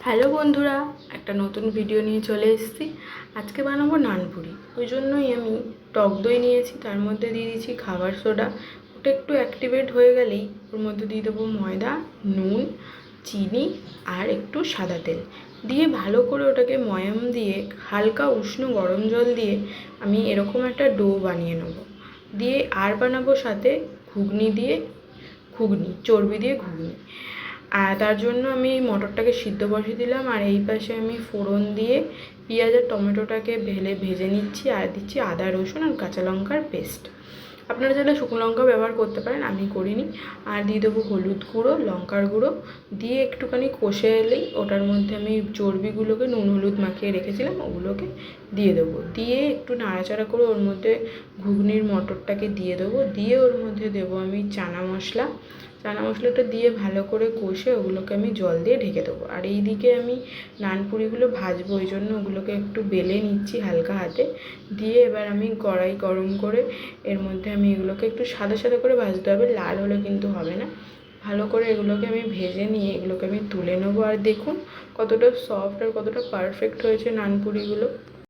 Hello বন্ধুরা, একটা নতুন ভিডিও নিয়ে চলে এসেছি। আজকে বানাবো নানপুরি। ওই জন্যই আমি টক দই নিয়েছি, তার মধ্যে দিয়ে দিয়েছি খাবার সোডা। ওটা একটু অ্যাক্টিভেট হয়ে গেলেই ওর মধ্যে দিয়ে দেবো ময়দা, নুন, চিনি আর একটু সাদা তেল দিয়ে ভালো করে ওটাকে ময়াম দিয়ে হালকা উষ্ণ গরম জল দিয়ে আমি এরকম একটা ডো বানিয়ে নেবো। দিয়ে আর বানাবো সাথে ঘুগনি চর্বি দিয়ে ঘুগনি। আর তার জন্য আমি মটরটাকে সিদ্ধ বসিয়ে দিলাম, আর এই পাশে আমি ফোড়ন দিয়ে পেঁয়াজ আর টমেটোটাকে ভেজে নিচ্ছি, আর দিচ্ছি আদা রসুন আর কাঁচা লঙ্কার পেস্ট। আপনারা চাইলে শুকনো লঙ্কা ব্যবহার করতে পারেন, আমি করিনি। আর দিয়ে দেবো হলুদ গুঁড়ো, লঙ্কার গুঁড়ো দিয়ে একটুখানি কষে এলেই ওটার মধ্যে আমি চর্বিগুলোকে নুন হলুদ মাখিয়ে রেখেছিলাম ওগুলোকে দিয়ে দেবো। দিয়ে একটু নাড়াচাড়া করে ওর মধ্যে ঘুগনির মটরটাকে দিয়ে দেবো। দিয়ে ওর মধ্যে দেবো আমি চানা মশলাটা দিয়ে ভালো করে কষে ওগুলোকে আমি জল দিয়ে ঢেকে দেবো। আর এই দিকে আমি নানপুরিগুলো ভাজবো, ওই জন্য ওগুলোকে একটু বেলে নিচ্ছি হালকা হাতে। দিয়ে এবার আমি কড়াই গরম করে এর মধ্যে আমি এগুলোকে একটু সাদা সাদা করে ভাজতে হবে, লাল হলে কিন্তু হবে না। ভালো করে এগুলোকে আমি ভেজে নিয়ে এগুলোকে আমি তুলে নেবো। আর দেখুন কতটা সফট আর কতটা পারফেক্ট হয়েছে নানপুরিগুলো।